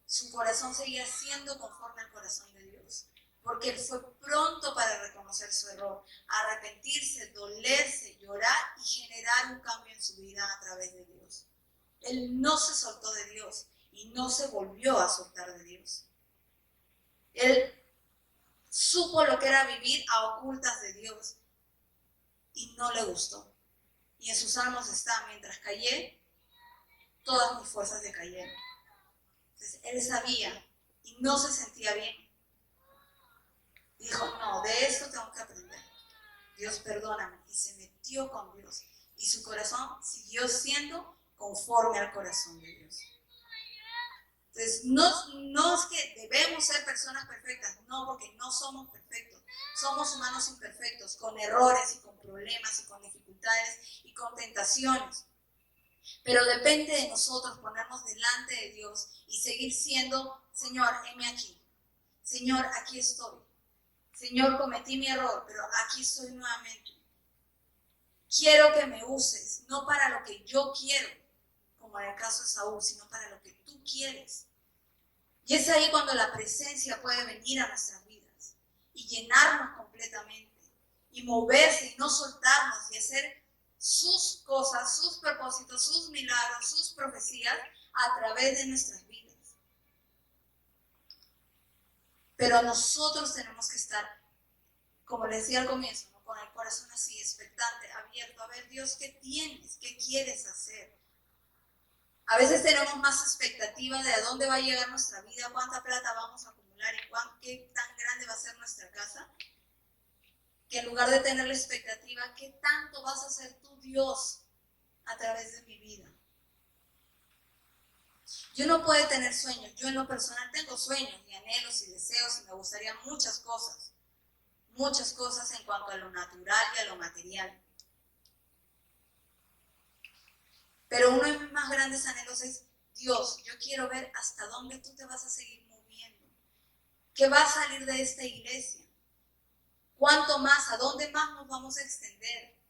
su corazón seguía siendo conforme al corazón de Dios. Porque él fue pronto para reconocer su error, arrepentirse, dolerse, llorar y generar un cambio en su vida a través de Dios. Él no se soltó de Dios y no se volvió a soltar de Dios. Él supo lo que era vivir a ocultas de Dios y no le gustó. Y en sus salmos está, mientras callé, todas mis fuerzas decayeron. Entonces, él sabía y no se sentía bien. Dijo, no, de esto tengo que aprender. Dios, perdóname. Y se metió con Dios. Y su corazón siguió siendo conforme al corazón de Dios. Entonces, no es que debemos ser personas perfectas. No, porque no somos perfectos. Somos humanos imperfectos, con errores y con problemas y con dificultades y con tentaciones. Pero depende de nosotros ponernos delante de Dios y seguir siendo, Señor, heme aquí. Señor, aquí estoy. Señor, cometí mi error, pero aquí estoy nuevamente. Quiero que me uses, no para lo que yo quiero, como en el caso de Saúl, sino para lo que tú quieres. Y es ahí cuando la presencia puede venir a nuestras vidas y llenarnos completamente y moverse y no soltarnos y hacer sus cosas, sus propósitos, sus milagros, sus profecías a través de nuestras vidas. Pero nosotros tenemos que estar, como les decía al comienzo, ¿no? Con el corazón así, expectante, abierto, a ver, Dios, ¿qué tienes? ¿Qué quieres hacer? A veces tenemos más expectativa de a dónde va a llegar nuestra vida, cuánta plata vamos a acumular y qué tan grande va a ser nuestra casa, que en lugar de tener la expectativa, ¿qué tanto vas a hacer tú, Dios, a través de mi vida? Yo no puedo tener sueños. Yo en lo personal tengo sueños y anhelos y deseos y me gustaría muchas cosas en cuanto a lo natural y a lo material. Pero uno de mis más grandes anhelos es, Dios, yo quiero ver hasta dónde tú te vas a seguir moviendo. ¿Qué va a salir de esta iglesia? ¿Cuánto más? ¿A dónde más nos vamos a extender?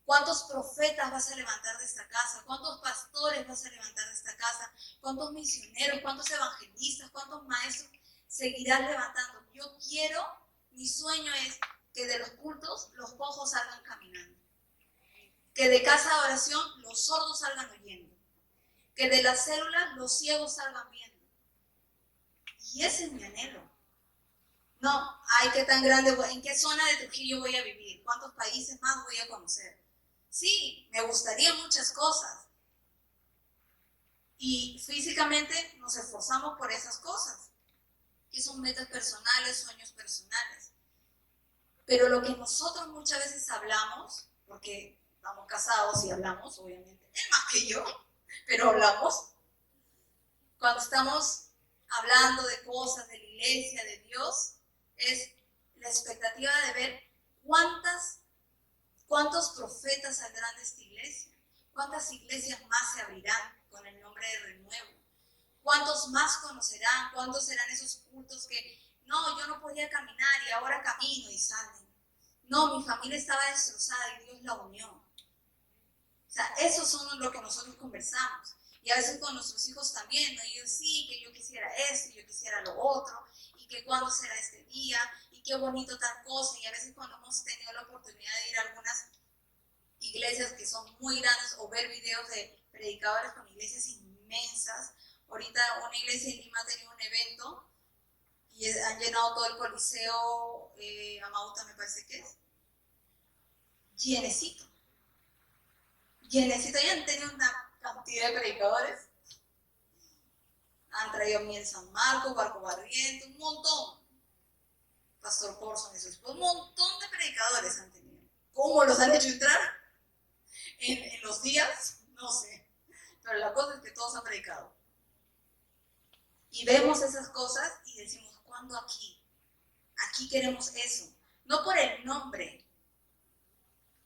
¿Cuántos profetas vas a levantar de esta casa? ¿Cuántos pastores vas a levantar de esta casa? ¿Cuántos misioneros? ¿Cuántos evangelistas? ¿Cuántos maestros seguirás levantando? Yo quiero, mi sueño es que de los cultos los cojos salgan caminando. Que de casa de oración los sordos salgan oyendo. Que de las células los ciegos salgan viendo. Y ese es mi anhelo. No, ay, qué tan grande, ¿en qué zona de Trujillo voy a vivir? ¿Cuántos países más voy a conocer? Sí, me gustaría muchas cosas. Y físicamente nos esforzamos por esas cosas, que son metas personales, sueños personales. Pero lo que nosotros muchas veces hablamos, porque estamos casados y hablamos, obviamente, es más que yo, pero hablamos. Cuando estamos hablando de cosas, de la iglesia, de Dios, es la expectativa de ver cuántos profetas saldrán de esta iglesia, cuántas iglesias más se abrirán con el nombre de renuevo, cuántos más conocerán, cuántos serán esos cultos que, no, yo no podía caminar y ahora camino y salen. No, mi familia estaba destrozada y Dios la unió. O sea, eso son lo que nosotros conversamos. Y a veces con nuestros hijos también, ¿no? Ellos sí, que yo quisiera esto, yo quisiera lo otro, y que cuándo será este día, y qué bonito tal cosa. Y a veces cuando hemos tenido la oportunidad de ir a algunas iglesias que son muy grandes o ver videos de predicadores con iglesias inmensas. Ahorita una iglesia en Lima ha tenido un evento y han llenado todo el Coliseo, Amauta me parece que es, llenecito. Llenecito, y han tenido una cantidad de predicadores. Han traído a Miel San Marcos, Barco Barriento, un montón. Pastor Corson y su esposo, un montón de predicadores han tenido. ¿Cómo los han hecho entrar? En los días, no sé. pero la cosa es que todos han predicado. Y vemos esas cosas y decimos, ¿cuándo aquí? Aquí queremos eso. No por el nombre,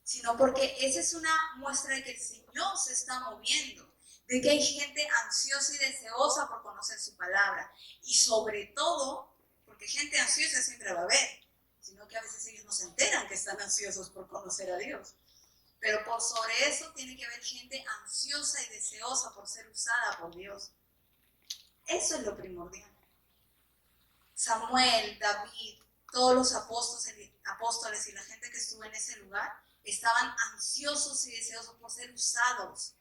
sino porque esa es una muestra de que el Señor se está moviendo, de que hay gente ansiosa y deseosa por conocer su palabra. Y sobre todo, porque gente ansiosa siempre va a haber, sino que a veces ellos no se enteran que están ansiosos por conocer a Dios. Pero por sobre eso tiene que haber gente ansiosa y deseosa por ser usada por Dios. Eso es lo primordial. Samuel, David, todos los apóstoles y la gente que estuvo en ese lugar estaban ansiosos y deseosos por ser usados.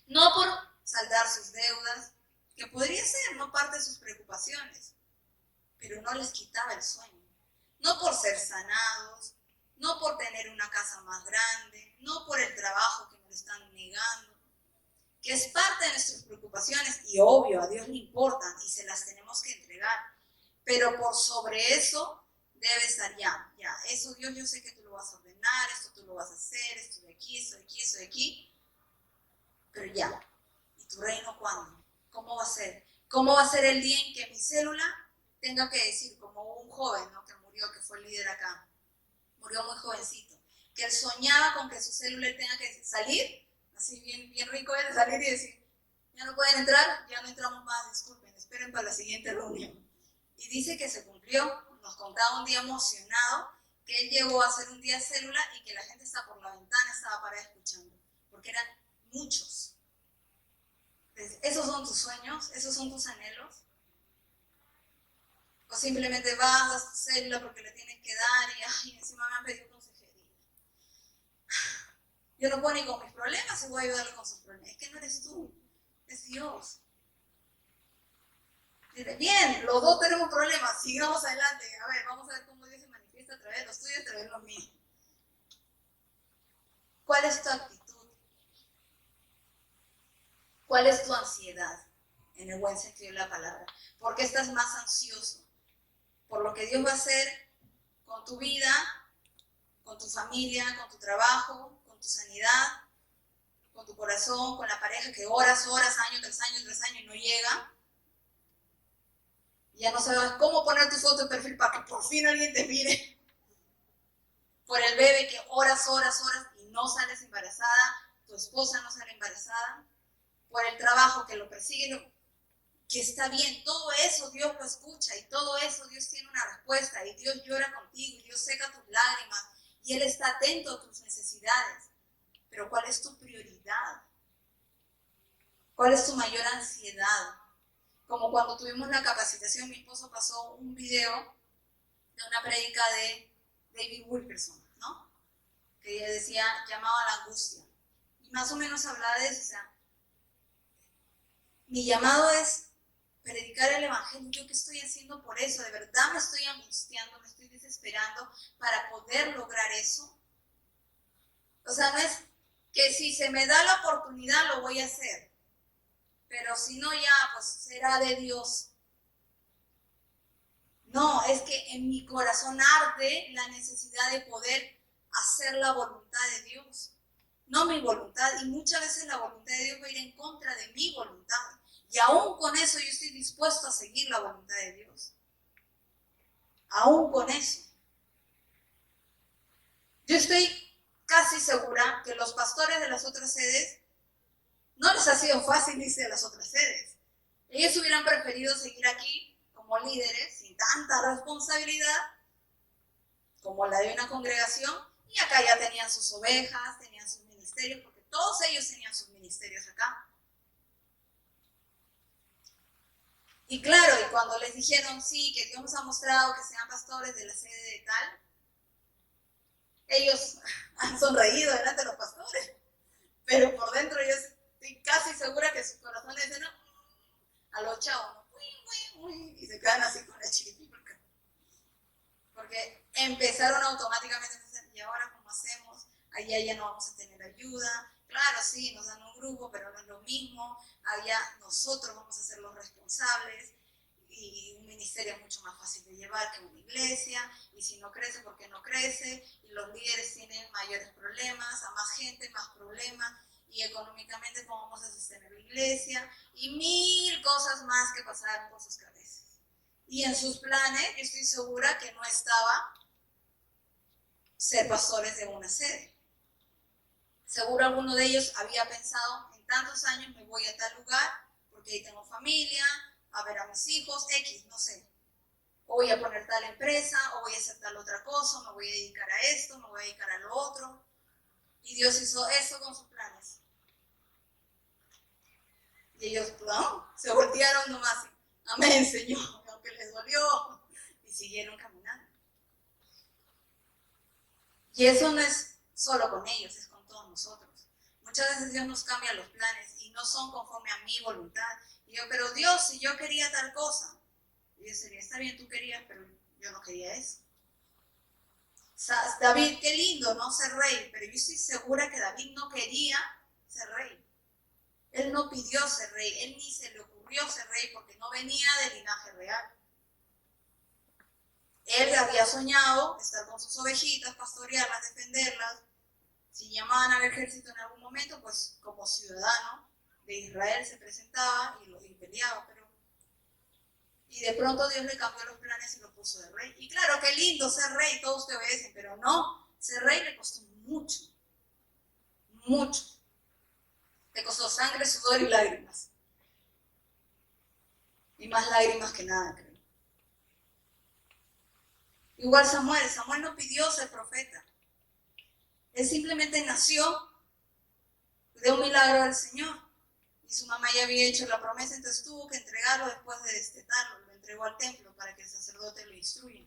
No por saldar sus deudas, que podría ser no parte de sus preocupaciones, pero no les quitaba el sueño. No por ser sanados, no por tener una casa más grande, no por el trabajo que nos están negando, que es parte de nuestras preocupaciones y obvio, a Dios le importan y se las tenemos que entregar. Pero por sobre eso debe estar ya, eso Dios yo sé que tú lo vas a ordenar, esto tú lo vas a hacer, esto de aquí, esto de aquí, esto de aquí, pero ya. ¿Y tu reino cuándo? ¿Cómo va a ser? ¿Cómo va a ser el día en que mi célula tenga que decir, como un joven, ¿no?, que murió, que fue el líder acá, murió muy jovencito, que él soñaba con que su célula tenga que salir, así bien rico él, salir y decir, ya no pueden entrar, ya no entramos más, disculpen, esperen para la siguiente reunión. Y dice que se cumplió, nos contaba un día emocionado, que él llegó a hacer un día célula y que la gente estaba por la ventana, estaba parada escuchando, porque eran muchos. Entonces, ¿esos son tus sueños? ¿Esos son tus anhelos? O simplemente vas a tu célula porque le tienes que dar y ay, encima me han pedido consejería. Yo no puedo ni con mis problemas y voy a ayudarle con sus problemas. Es que no eres tú, es Dios. Dice, bien, los dos tenemos problemas, sigamos adelante. A ver, vamos a ver cómo Dios se manifiesta a través de los tuyos y a través de los míos. ¿Cuál es tu actitud? ¿Cuál es tu ansiedad? En el buen sentido de la palabra. ¿Por qué estás más ansioso? ¿Por lo que Dios va a hacer con tu vida, con tu familia, con tu trabajo, con tu sanidad, con tu corazón, con la pareja que horas, año tras año y no llega? Y ya no sabes cómo poner tu foto de perfil para que por fin alguien te mire. Por el bebé que horas y no sales embarazada, tu esposa no sale embarazada. Por el trabajo que lo persigue, que está bien, todo eso Dios lo escucha y todo eso Dios tiene una respuesta y Dios llora contigo y Dios seca tus lágrimas y Él está atento a tus necesidades. Pero ¿cuál es tu prioridad? ¿Cuál es tu mayor ansiedad? Como cuando tuvimos la capacitación, mi esposo pasó un video de una prédica de David Wilkerson, ¿no? Que decía, llamado a la angustia. Y más o menos hablaba de eso, o sea, mi llamado es predicar el evangelio. ¿Yo qué estoy haciendo por eso? ¿De verdad me estoy angustiando, me estoy desesperando para poder lograr eso? O sea, no es que si se me da la oportunidad lo voy a hacer, pero si no ya, pues será de Dios. No, es que en mi corazón arde la necesidad de poder hacer la voluntad de Dios, no mi voluntad, y muchas veces la voluntad de Dios va a ir en contra de mi voluntad. Y aún con eso yo estoy dispuesto a seguir la voluntad de Dios. Aún con eso. Yo estoy casi segura que los pastores de las otras sedes no les ha sido fácil irse de las otras sedes. Ellos hubieran preferido seguir aquí como líderes sin tanta responsabilidad como la de una congregación, y acá ya tenían sus ovejas, tenían sus ministerios, porque todos ellos tenían sus ministerios acá. Y claro, y cuando les dijeron, sí, que Dios nos ha mostrado que sean pastores de la sede de tal, ellos han sonreído delante de los pastores, pero por dentro yo estoy casi segura que sus corazones dicen, no, a los chavos, ¿no? Y se quedan así con el chiripi, porque empezaron automáticamente a decir, ¿y ahora cómo hacemos? Allá ya no vamos a tener ayuda. Claro, sí, nos dan un grupo, pero no es lo mismo. Allá nosotros vamos a ser los responsables y un ministerio es mucho más fácil de llevar que una iglesia, y si no crece, ¿por qué no crece? Y los líderes tienen mayores problemas, a más gente, más problemas, y económicamente cómo vamos a sostener la iglesia y 1000 cosas más que pasaban por sus cabezas. Y en sus planes, yo estoy segura que no estaba ser pastores de una sede. Seguro alguno de ellos había pensado, en tantos años me voy a tal lugar, porque ahí tengo familia, a ver a mis hijos, X, no sé. O voy a poner tal empresa, o voy a hacer tal otra cosa, me voy a dedicar a esto, me voy a dedicar a lo otro. Y Dios hizo eso con sus planes. Y ellos, no, se voltearon nomás. Amén, Señor, aunque les dolió. Y siguieron caminando. Y eso no es solo con ellos, es con todos nosotros. Muchas veces Dios nos cambia los planes y no son conforme a mi voluntad. Y yo, pero Dios, si yo quería tal cosa. Y yo sería, está bien, tú querías, pero yo no quería eso. David, qué lindo, ¿no? Ser rey, pero yo estoy segura que David no quería ser rey. Él no pidió ser rey, él ni se le ocurrió ser rey porque no venía del linaje real. Él había soñado estar con sus ovejitas, pastorearlas, defenderlas. Si llamaban al ejército en algún momento, pues como ciudadano de Israel se presentaba y peleaba, y de pronto Dios le cambió los planes y lo puso de rey. Y claro, qué lindo ser rey, todos te obedecen, pero no, ser rey le costó mucho, mucho. Le costó sangre, sudor y lágrimas. Y más lágrimas que nada, creo. Igual Samuel no pidió ser profeta. Él simplemente nació de un milagro del Señor. Y su mamá ya había hecho la promesa, entonces tuvo que entregarlo después de destetarlo. Lo entregó al templo para que el sacerdote lo instruya.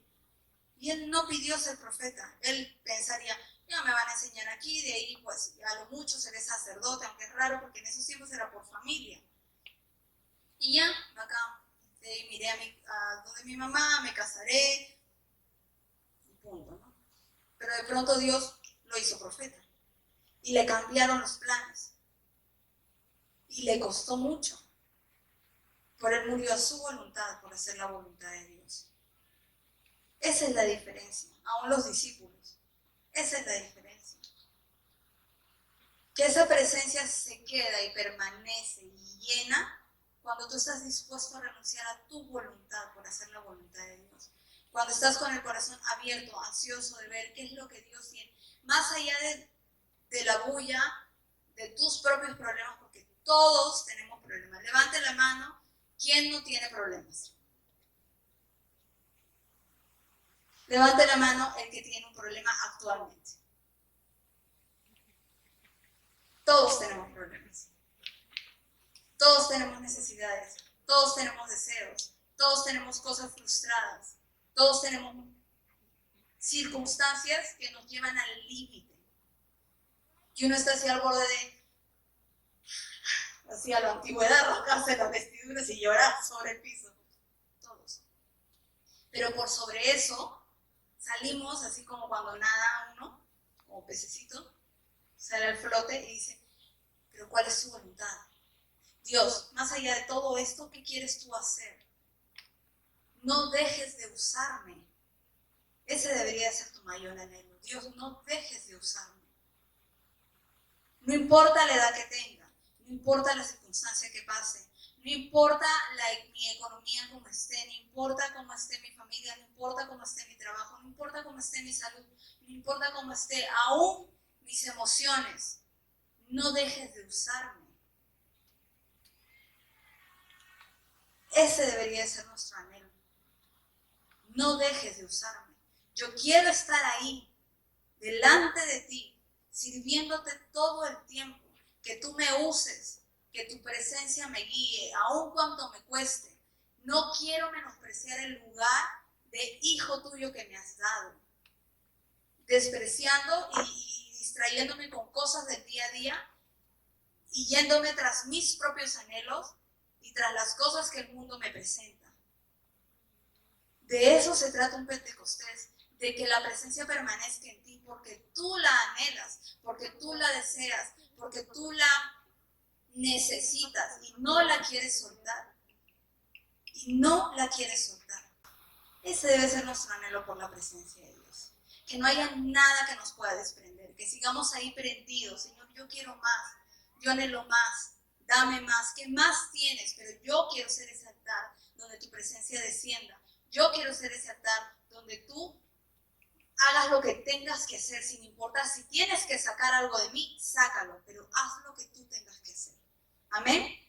Y él no pidió ser profeta. Él pensaría, ya me van a enseñar aquí, de ahí pues a lo mucho seré sacerdote, aunque es raro porque en esos tiempos era por familia. Y ya, acá, de ahí miré a donde mi mamá, me casaré, y punto, ¿no? Pero de pronto Dios lo hizo profeta. Y le cambiaron los planes. Y le costó mucho. Pero él murió a su voluntad por hacer la voluntad de Dios. Esa es la diferencia. Aún los discípulos. Esa es la diferencia. Que esa presencia se queda y permanece y llena cuando tú estás dispuesto a renunciar a tu voluntad por hacer la voluntad de Dios. Cuando estás con el corazón abierto, ansioso de ver qué es lo que Dios tiene. Más allá de la bulla, de tus propios problemas, porque todos tenemos problemas. Levante la mano, ¿quién no tiene problemas? Levante la mano el que tiene un problema actualmente. Todos tenemos problemas. Todos tenemos necesidades. Todos tenemos deseos. Todos tenemos cosas frustradas. Todos tenemos circunstancias que nos llevan al límite. Y uno está así al borde de, así a la antigüedad, rascarse las vestiduras y llorar sobre el piso. Todos. Pero por sobre eso salimos así como cuando nada uno, como pececito, sale al flote y dice, pero ¿cuál es tu voluntad? Dios, más allá de todo esto, ¿qué quieres tú hacer? No dejes de usarme. Ese debería ser tu mayor anhelo. Dios, no dejes de usarme. No importa la edad que tenga, no importa la circunstancia que pase, no importa mi economía como esté, no importa cómo esté mi familia, no importa cómo esté mi trabajo, no importa cómo esté mi salud, no importa cómo esté aún mis emociones, no dejes de usarme. Ese debería ser nuestro anhelo. No dejes de usarme. Yo quiero estar ahí, delante de ti, sirviéndote todo el tiempo. Que tú me uses, que tu presencia me guíe, aun cuanto me cueste. No quiero menospreciar el lugar de hijo tuyo que me has dado. Despreciando y distrayéndome con cosas del día a día y yéndome tras mis propios anhelos y tras las cosas que el mundo me presenta. De eso se trata un Pentecostés, de que la presencia permanezca en ti, porque tú la anhelas, porque tú la deseas, porque tú la necesitas y no la quieres soltar. Y no la quieres soltar. Ese debe ser nuestro anhelo por la presencia de Dios. Que no haya nada que nos pueda desprender, que sigamos ahí prendidos. Señor, yo quiero más. yo anhelo más, dame más, ¿qué más tienes? Pero yo quiero ser ese altar donde tu presencia descienda. Yo quiero ser ese altar donde tú hagas lo que tengas que hacer, sin importar si tienes que sacar algo de mí, sácalo, pero haz lo que tú tengas que hacer. Amén.